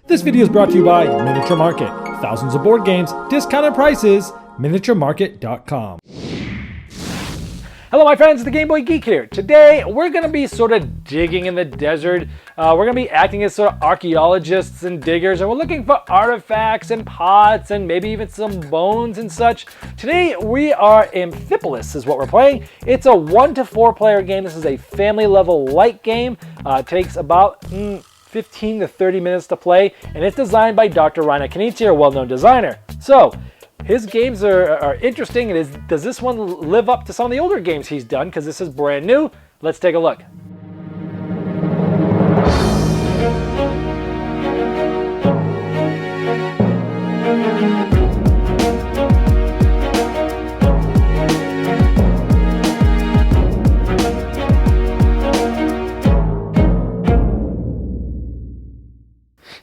This video is brought to you by Miniature Market. Thousands of board games, discounted prices, miniaturemarket.com. Hello my friends, the Game Boy Geek here. Today we're going to be sort of digging in the desert. We're going to be acting as sort of archaeologists and diggers, and we're looking for artifacts and pots and maybe even some bones and such. Today we are Amphipolis is what we're playing. It's a 1 to 4 player game. This is a family level light game. It takes about 15 to 30 minutes to play, and it's designed by Dr. Rainer Knizia, a well-known designer. So his games are interesting, and does this one live up to some of the older games he's done? Because this is brand new. Let's take a look.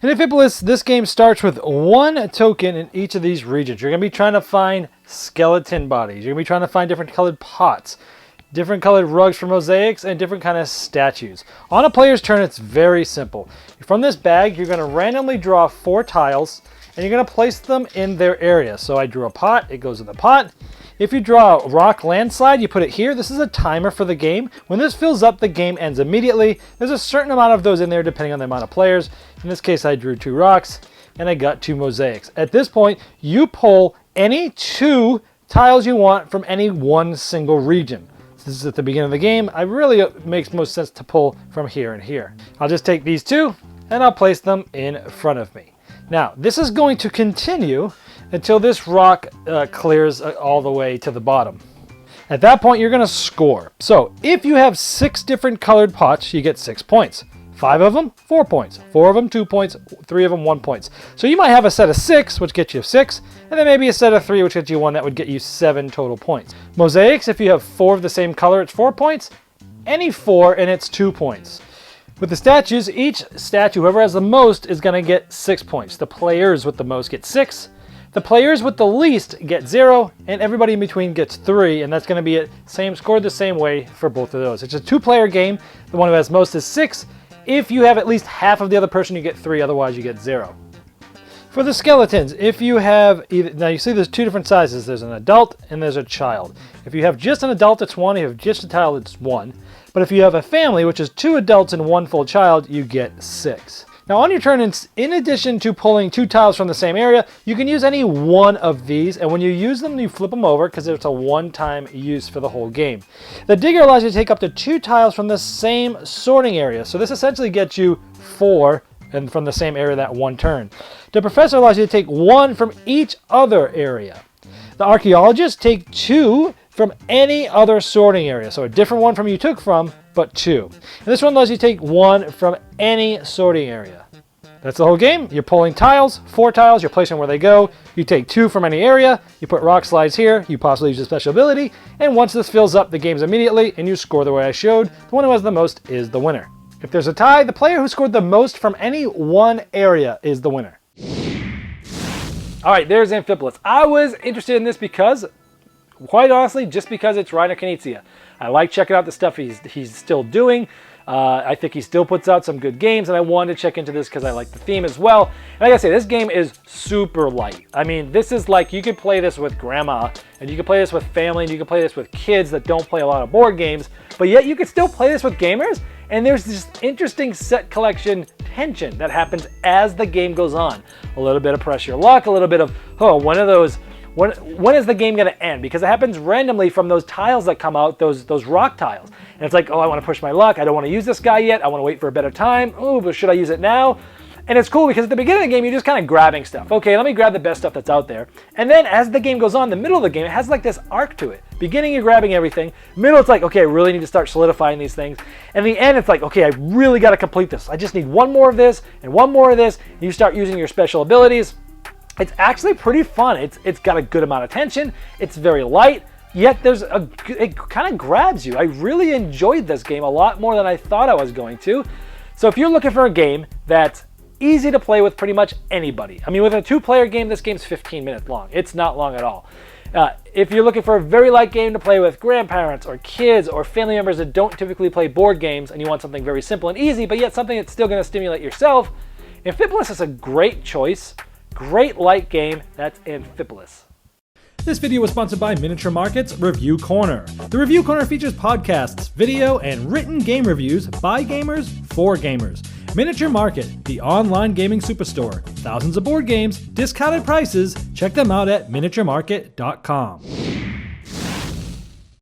In Amphipolis, this game starts with one token in each of these regions. You're going to be trying to find skeleton bodies. You're going to be trying to find different colored pots, different colored rugs for mosaics, and different kind of statues. On a player's turn, it's very simple. From this bag, you're going to randomly draw 4 tiles, and you're going to place them in their area. So I drew a pot, it goes in the pot. If you draw a rock landslide, you put it here. This is a timer for the game. When this fills up, the game ends immediately. There's a certain amount of those in there depending on the amount of players. In this case, I drew 2 rocks and I got 2 mosaics. At this point, you pull any 2 tiles you want from any one single region. This is at the beginning of the game. It makes most sense to pull from here and here. I'll just take these 2 and I'll place them in front of me. Now, this is going to continue until this rock clears all the way to the bottom. At that point, you're going to score. So if you have 6 different colored pots, you get 6 points. 5 of them, 4 points. 4 of them, 2 points. 3 of them, 1 point. So you might have a set of 6, which gets you 6, and then maybe a set of 3, which gets you 1, that would get you 7 total points. Mosaics, if you have 4 of the same color, it's 4 points. Any 4, and it's 2 points. With the statues, each statue, whoever has the most, is going to get 6 points. The players with the most get 6. The players with the least get 0, and everybody in between gets 3, and that's going to be scored the same way for both of those. It's a 2-player game. The one who has most is 6. If you have at least half of the other person, you get 3, otherwise you get 0. For the skeletons, if you have now you see there's 2 different sizes. There's an adult and there's a child. If you have just an adult, it's 1. If you have just a child, it's 1. But if you have a family, which is 2 adults and 1 full child, you get 6. Now on your turn, in addition to pulling 2 tiles from the same area, you can use any one of these, and when you use them, you flip them over because it's a one-time use for the whole game. The digger allows you to take up to 2 tiles from the same sorting area, so this essentially gets you 4 and from the same area that one turn. The professor allows you to take 1 from each other area. The archaeologists take 2 from any other sorting area, so a different one from you took from, but 2. And this one allows you to take 1 from any sorting area. That's the whole game. You're pulling tiles, 4 tiles, you're placing them where they go. You take 2 from any area, you put rock slides here, you possibly use a special ability, and once this fills up, the game's immediately, and you score the way I showed. The one who has the most is the winner. If there's a tie, the player who scored the most from any one area is the winner. All right, there's Amphipolis. I was interested in this because, quite honestly, just because it's Rainer Knizia. I like checking out the stuff he's still doing. I think he still puts out some good games, and I wanted to check into this because I like the theme as well. And like I say, this game is super light. I mean, this is like, you could play this with grandma, and you could play this with family, and you could play this with kids that don't play a lot of board games, but yet you could still play this with gamers, and there's this interesting set collection tension that happens as the game goes on. A little bit of press your luck, a little bit of, when is the game going to end? Because it happens randomly from those tiles that come out, those rock tiles. And it's like, I want to push my luck. I don't want to use this guy yet. I want to wait for a better time. Oh, but should I use it now? And it's cool because at the beginning of the game, you're just kind of grabbing stuff. Okay, let me grab the best stuff that's out there. And then as the game goes on, the middle of the game, it has like this arc to it. Beginning, you're grabbing everything. Middle, it's like, okay, I really need to start solidifying these things. And the end, it's like, okay, I really got to complete this. I just need 1 more of this and 1 more of this. And you start using your special abilities. It's actually pretty fun. It's got a good amount of tension. It's very light, yet it kind of grabs you. I really enjoyed this game a lot more than I thought I was going to. So if you're looking for a game that's easy to play with pretty much anybody. I mean, with a 2-player game, this game's 15 minutes long. It's not long at all. If you're looking for a very light game to play with grandparents or kids or family members that don't typically play board games and you want something very simple and easy, but yet something that's still going to stimulate yourself, Amphipolis is a great choice. Great light game. That's Amphipolis. This video was sponsored by Miniature Market's Review Corner. The Review Corner features podcasts, video, and written game reviews by gamers for gamers. Miniature Market, the online gaming superstore. Thousands of board games, discounted prices. Check them out at miniaturemarket.com.